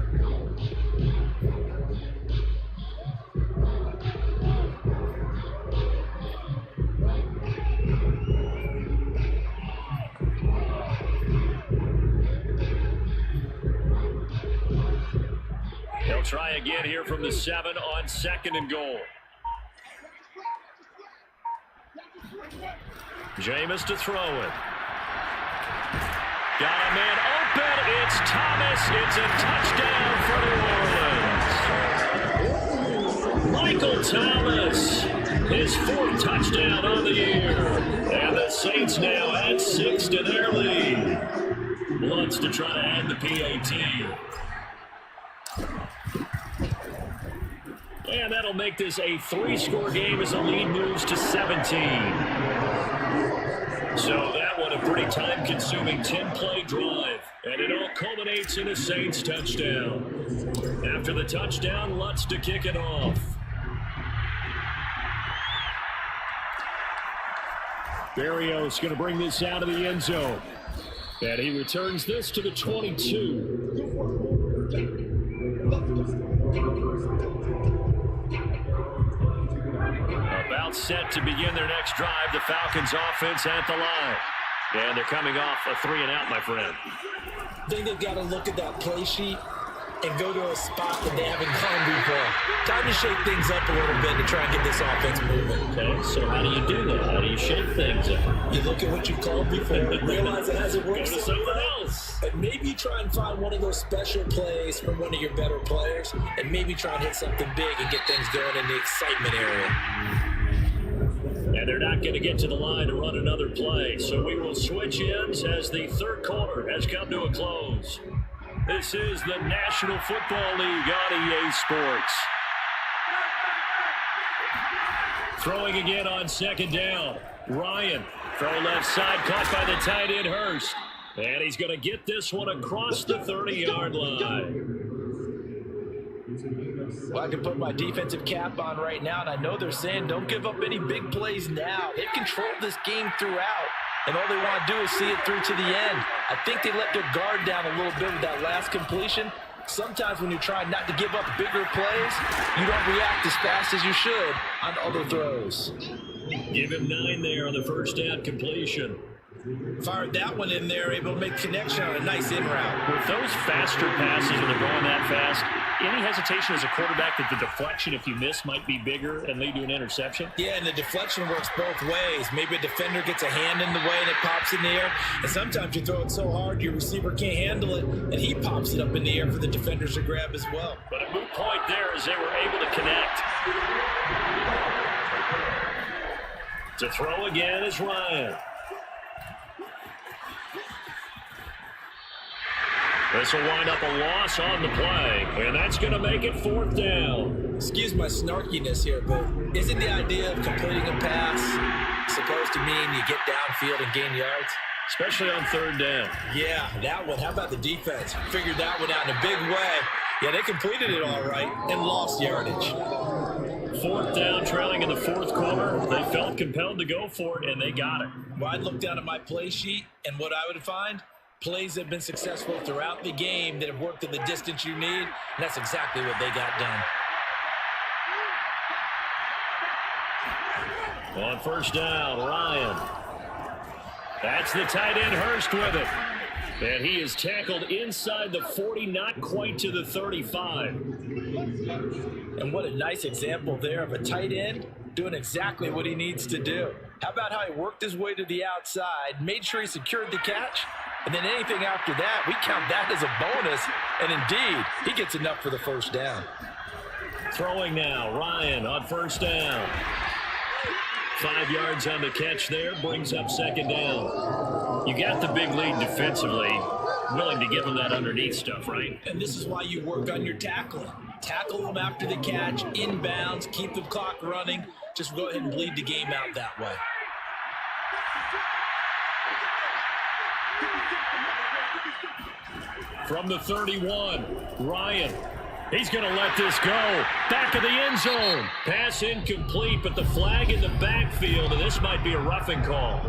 They'll try again here from the 7 on 2nd and goal. Jameis to throw it. Got a man open. It's Thomas. It's a touchdown for New Orleans. Michael Thomas, his 4th touchdown on the year. And the Saints now at 6 to their lead. Lutz to try to add the PAT. And that'll make this a 3-score game as the lead moves to 17. So that one a pretty time-consuming 10-play drive. And it all culminates in a Saints touchdown. After the touchdown, Lutz to kick it off. Berrios going to bring this out of the end zone. And he returns this to the 22. About set to begin their next drive, the Falcons offense at the line. And they're coming off a 3-and-out, my friend. I think they've got to look at that play sheet and go to a spot that they haven't gone before. Time to shake things up a little bit to try and get this offense moving. Okay, so how do you do that? How do you shake things up? You look at what you called before, realize it hasn't worked. Go to someone else. And maybe try and find one of those special plays from one of your better players, and maybe try and hit something big and get things going in the excitement area. And they're not going to get to the line to run another play. So we will switch ends as the 3rd quarter has come to a close. This is the National Football League on EA Sports. Throwing again on 2nd down. Ryan, throw left side, caught by the tight end Hurst. And he's going to get this one across the 30-yard line. Well, I can put my defensive cap on right now, and I know they're saying don't give up any big plays now. They've controlled this game throughout, and all they want to do is see it through to the end. I think they let their guard down a little bit with that last completion. Sometimes when you're trying not to give up bigger plays, you don't react as fast as you should on other throws. Give him 9 there on the 1st down completion. Fired that one in there, able to make connection on a nice in route. With those faster passes when they're going that fast, any hesitation as a quarterback that the deflection, if you miss, might be bigger and lead to an interception? Yeah, and the deflection works both ways. Maybe a defender gets a hand in the way and it pops in the air. And sometimes you throw it so hard your receiver can't handle it, and he pops it up in the air for the defenders to grab as well. But a moot point there as they were able to connect. To throw again is Ryan. This will wind up a loss on the play, and that's going to make it 4th down. Excuse my snarkiness here, but isn't the idea of completing a pass supposed to mean you get downfield and gain yards? Especially on 3rd down. Yeah, that one. How about the defense? Figured that one out in a big way. Yeah, they completed it all right and lost yardage. 4th down, trailing in the 4th quarter. They felt compelled to go for it, and they got it. Well, I'd look down at my play sheet, and what I would find, plays that have been successful throughout the game that have worked in the distance you need, and that's exactly what they got done. On 1st down, Ryan. That's the tight end Hurst with it. And he is tackled inside the 40, not quite to the 35. And what a nice example there of a tight end doing exactly what he needs to do. How about how he worked his way to the outside, made sure he secured the catch, and then anything after that, we count that as a bonus. And indeed, he gets enough for the 1st down. Throwing now, Ryan on 1st down. 5 yards on the catch there, brings up 2nd down. You got the big lead defensively, willing to give them that underneath stuff, right? And this is why you work on your tackling. Tackle them after the catch, inbounds, keep the clock running. Just go ahead and bleed the game out that way. From the 31, Ryan He's going to let this go. Back of the end zone. Pass incomplete, but the flag in the backfield, and this might be a roughing call.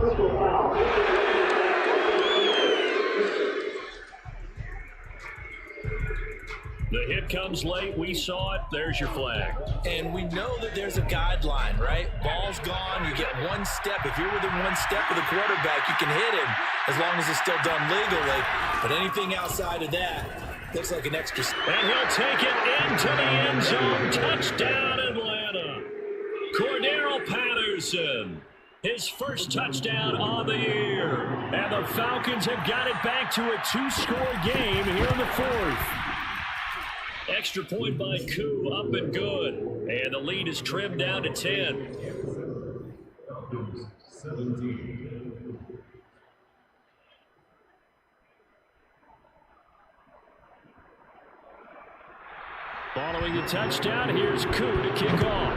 The hit comes late. We saw it. There's your flag. And we know that there's a guideline, right? Ball's gone. You get one step. If you're within one step of the quarterback, you can hit him as long as it's still done legally. But anything outside of that looks like an extra step. And he'll take it into the end zone. Touchdown, Atlanta. Cordero Patterson. His first touchdown on the year. And the Falcons have got it back to a two-score game here in the fourth. Extra point by Koo, up and good. And the lead is trimmed down to 10. Following the touchdown, here's Koo to kick off.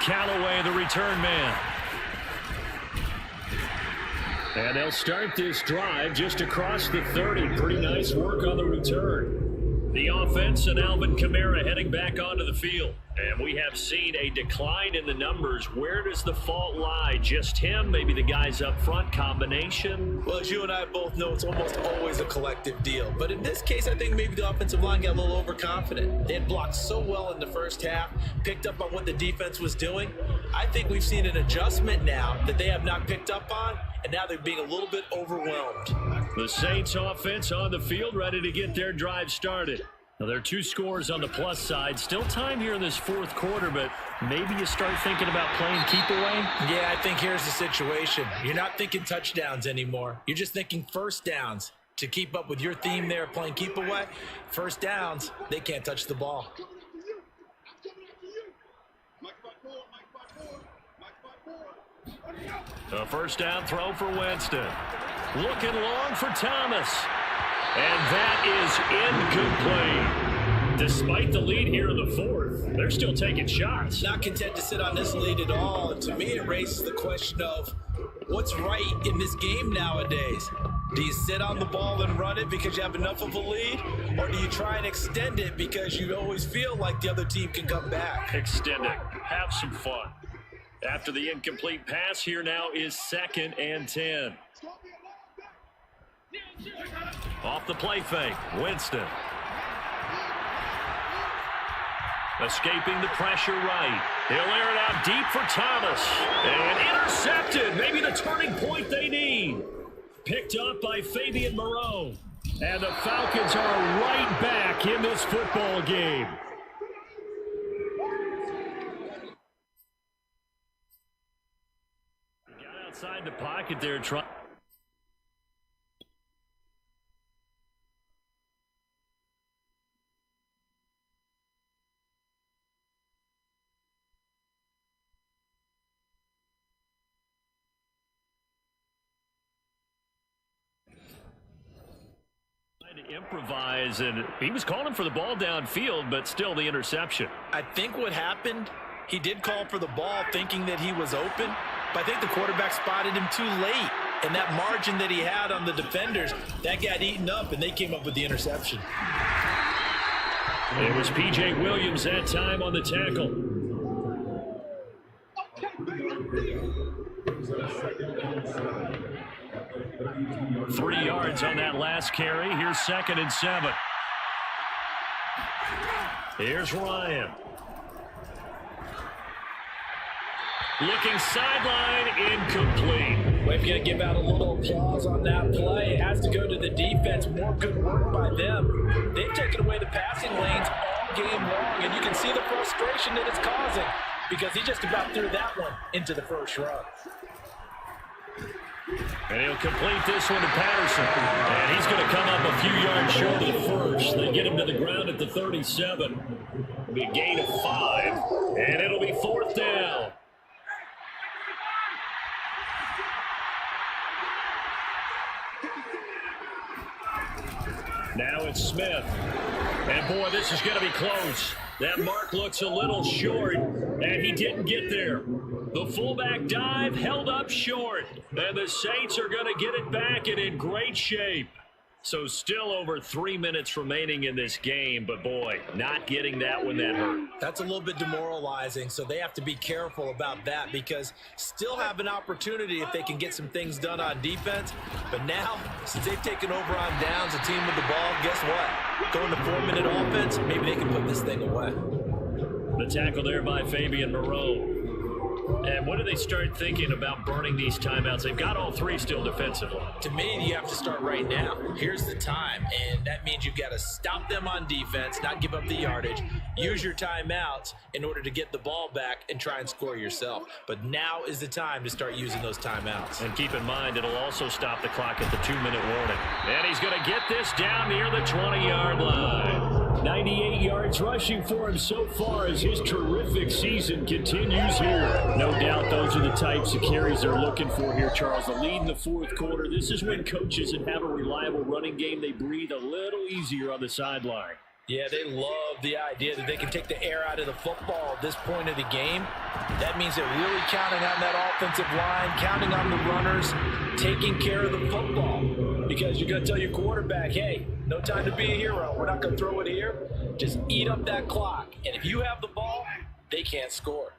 Callaway, the return man. And they'll start this drive just across the 30. Pretty nice work on the return. The offense and Alvin Kamara heading back onto the field. And we have seen a decline in the numbers. Where does the fault lie? Just him? Maybe the guys up front? Combination? Well, as you and I both know, it's almost always a collective deal. But in this case, I think maybe the offensive line got a little overconfident. They had blocked so well in the first half, picked up on what the defense was doing. I think we've seen an adjustment now that they have not picked up on, and now they're being a little bit overwhelmed. The Saints offense on the field, ready to get their drive started. Now, there are two scores on the plus side. Still time here in this fourth quarter, but maybe you start thinking about playing keep away? Yeah, I think here's the situation. You're not thinking touchdowns anymore. You're just thinking first downs. To keep up with your theme there, playing keep away, first downs, they can't touch the ball. A first down throw for Winston. Looking long for Thomas. And that is incomplete. Despite the lead here in the fourth, they're still taking shots. Not content to sit on this lead at all. And to me, it raises the question of what's right in this game nowadays. Do you sit on the ball and run it because you have enough of a lead? Or do you try and extend it because you always feel like the other team can come back? Extend it. Have some fun. After the incomplete pass, here now is 2nd and 10. Off the play fake, Winston. Escaping the pressure right. He'll air it out deep for Thomas. And intercepted. Maybe the turning point they need. Picked up by Fabian Moreau. And the Falcons are right back in this football game. Got outside the pocket there, trying. To improvise, and he was calling for the ball downfield, but still the interception. I think what happened, he did call for the ball thinking that he was open, but I think the quarterback spotted him too late, and that margin that he had on the defenders, that got eaten up, and they came up with the interception. It was P.J. Williams that time on the tackle. Three yards on that last carry. Here's 2nd and 7. Here's Ryan. Looking sideline, incomplete. We're going to give out a little applause on that play. It has to go to the defense. More good work by them. They've taken away the passing lanes all game long, and you can see the frustration that it's causing because he just about threw that one into the first row. And he'll complete this one to Patterson. And he's going to come up a few yards short of the first. They get him to the ground at the 37. It'll be a gain of 5. And it'll be 4th down. Now it's Smith. And boy, this is going to be close. That mark looks a little short, and he didn't get there. The fullback dive held up short, and the Saints are going to get it back and in great shape. So still over 3 minutes remaining in this game, but boy, not getting that when that hurt. That's a little bit demoralizing, so they have to be careful about that because still have an opportunity if they can get some things done on defense. But now, since they've taken over on downs, a team with the ball, guess what? Going to 4-minute offense, maybe they can put this thing away. The tackle there by Fabian Moreau. And when do they start thinking about burning these timeouts? They've got all three still defensively. To me, you have to start right now. Here's the time, and that means you've got to stop them on defense, not give up the yardage, use your timeouts in order to get the ball back and try and score yourself. But now is the time to start using those timeouts. And keep in mind, it'll also stop the clock at the 2-minute warning. And he's going to get this down near the 20-yard line. 98 yards rushing for him so far as his terrific season continues here. No doubt those are the types of carries they're looking for here, Charles. The lead in the fourth quarter. This is when coaches that have a reliable running game, they breathe a little easier on the sideline. Yeah, they love the idea that they can take the air out of the football at this point of the game. That means they're really counting on that offensive line, counting on the runners, taking care of the football. Because you're going to tell your quarterback, hey, no time to be a hero. We're not going to throw it here. Just eat up that clock. And if you have the ball, they can't score.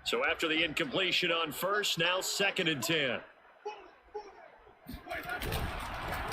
So after the incompletion on first, now 2nd and 10.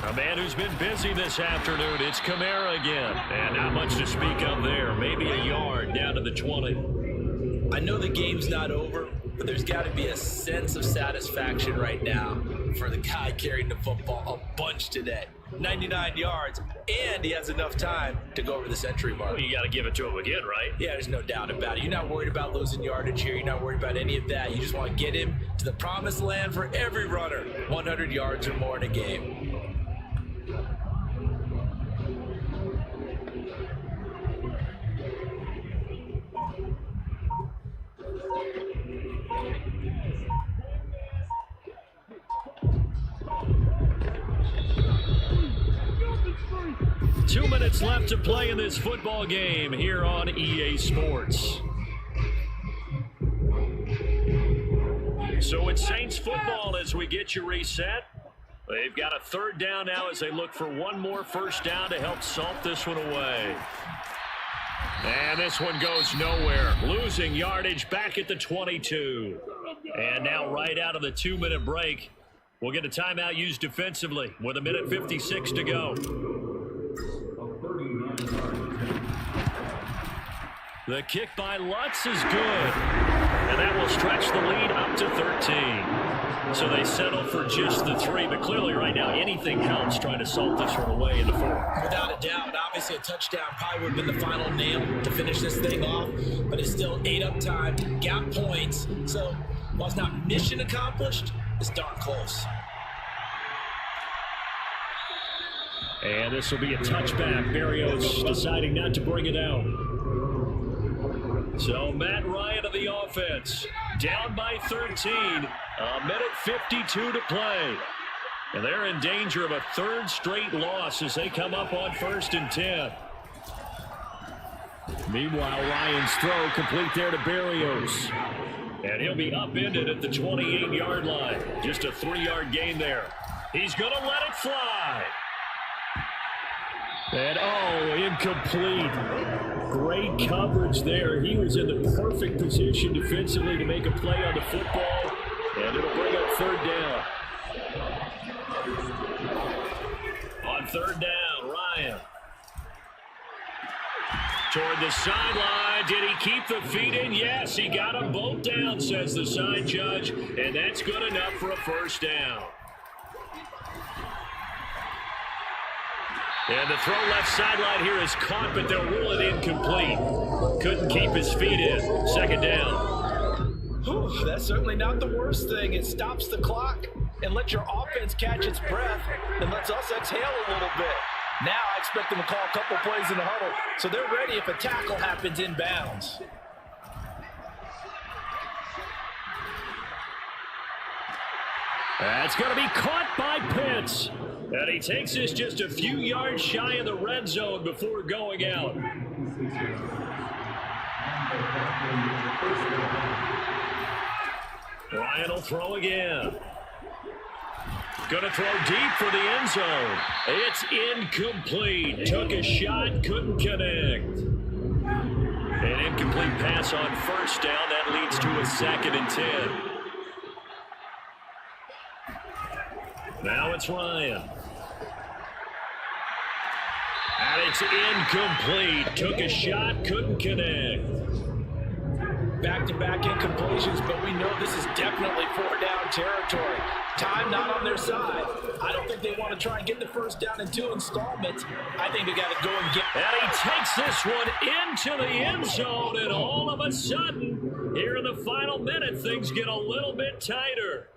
A man who's been busy this afternoon, it's Kamara again. And not much to speak of there. Maybe a yard down to the 20. I know the game's not over, but there's got to be a sense of satisfaction right now for the guy carrying the football a bunch today. 99 yards, and he has enough time to go over the century mark. Well, you got to give it to him again, right? Yeah, there's no doubt about it. You're not worried about losing yardage here. You're not worried about any of that. You just want to get him to the promised land for every runner. 100 yards or more in a game. Two minutes left to play in this football game here on EA Sports. So it's Saints football as we get you reset. They've got a 3rd down now as they look for one more first down to help salt this one away. And this one goes nowhere. Losing yardage back at the 22. And now right out of the 2-minute break, we'll get a timeout used defensively with 1:56 to go. The kick by Lutz is good. And that will stretch the lead up to 13. So they settle for just the 3. But clearly right now anything helps trying to salt this one away in the 4th. Without a doubt, obviously a touchdown probably would have been the final nail to finish this thing off. But it's still 8 up time, got points. So while it's not mission accomplished, it's darn close. And this will be a touchback. Berrios deciding not to bring it out. So Matt Ryan of the offense, down by 13, 1:52 to play. And they're in danger of a 3rd straight loss as they come up on 1st and 10. Meanwhile, Ryan's throw complete there to Berrios. And he'll be upended at the 28-yard line. Just a 3-yard gain there. He's going to let it fly. And, incomplete. Great coverage there. He was in the perfect position defensively to make a play on the football. And it'll bring up 3rd down. On 3rd down, Ryan. Toward the sideline. Did he keep the feet in? Yes, he got them both down, says the side judge. And that's good enough for a 1st down. And the throw left sideline here is caught, but they'll rule it incomplete. Couldn't keep his feet in. 2nd down. Whew, that's certainly not the worst thing. It stops the clock and lets your offense catch its breath and lets us exhale a little bit. Now I expect them to call a couple plays in the huddle, so they're ready if a tackle happens inbounds. That's going to be caught by Pitts. And he takes this just a few yards shy of the red zone before going out. Ryan will throw again. Going to throw deep for the end zone. It's incomplete. Took a shot, couldn't connect. An incomplete pass on first down. That leads to a 2nd and 10. Now it's Ryan. And it's incomplete. Took a shot, couldn't connect. Back-to-back incompletions, but we know this is definitely 4-down territory. Time not on their side. I don't think they want to try and get the first down in 2 installments. I think they got to go and get. And he takes this one into the end zone, and all of a sudden, here in the final minute, things get a little bit tighter.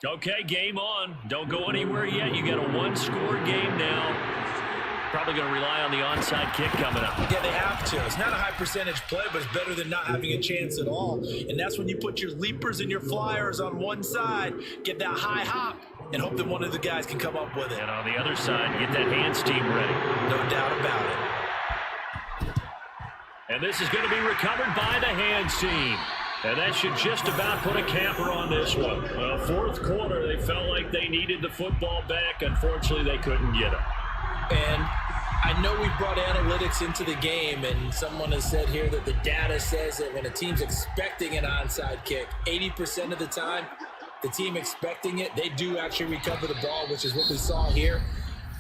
Okay, game on. Don't go anywhere yet. You got a 1-score game now. Probably going to rely on the onside kick coming up. Yeah, they have to. It's not a high percentage play, but it's better than not having a chance at all. And that's when you put your leapers and your flyers on one side, get that high hop, and hope that one of the guys can come up with it. And on the other side, get that hands team ready. No doubt about it. And this is going to be recovered by the hands team. And that should just about put a capper on this one. Fourth quarter, they felt like they needed the football back. Unfortunately, they couldn't get it. And I know we brought analytics into the game, and someone has said here that the data says that when a team's expecting an onside kick, 80% of the time, the team expecting it, they do actually recover the ball, which is what we saw here.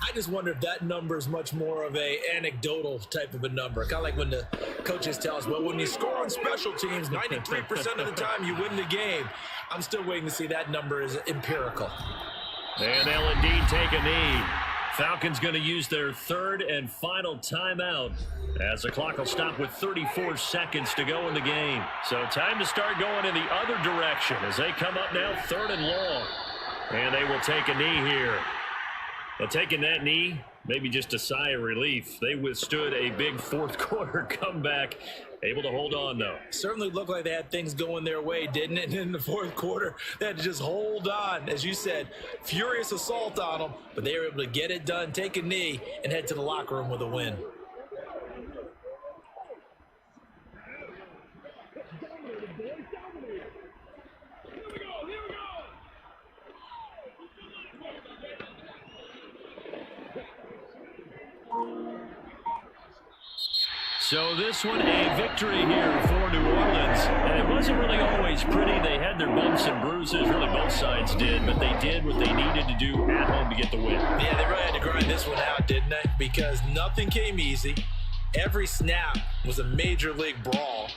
I just wonder if that number is much more of a anecdotal type of a number. Kind of like when the coaches tell us, well, when you score on special teams, 93% of the time you win the game. I'm still waiting to see that number is empirical. And they'll indeed take a knee. Falcons going to use their 3rd and final timeout as the clock will stop with 34 seconds to go in the game. So time to start going in the other direction as they come up now 3rd and long. And they will take a knee here. But taking that knee, maybe just a sigh of relief. They withstood a big fourth quarter comeback. Able to hold on, though. Certainly looked like they had things going their way, didn't it? And in the fourth quarter, they had to just hold on. As you said, furious assault on them, but they were able to get it done, take a knee, and head to the locker room with a win. So this one, a victory here for New Orleans. And it wasn't really always pretty. They had their bumps and bruises. Really, both sides did. But they did what they needed to do at home to get the win. Yeah, they really had to grind this one out, didn't they? Because nothing came easy. Every snap was a major league brawl.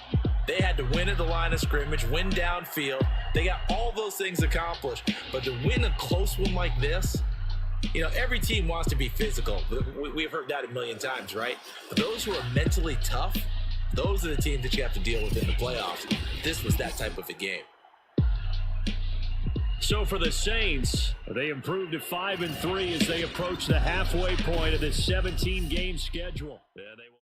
They had to win at the line of scrimmage, win downfield. They got all those things accomplished. But to win a close one like this, you know, every team wants to be physical. We've heard that a million times, right? But those who are mentally tough, those are the teams that you have to deal with in the playoffs. This was that type of a game. So for the Saints, they improved to 5-3 as they approach the halfway point of this 17-game schedule. Yeah, they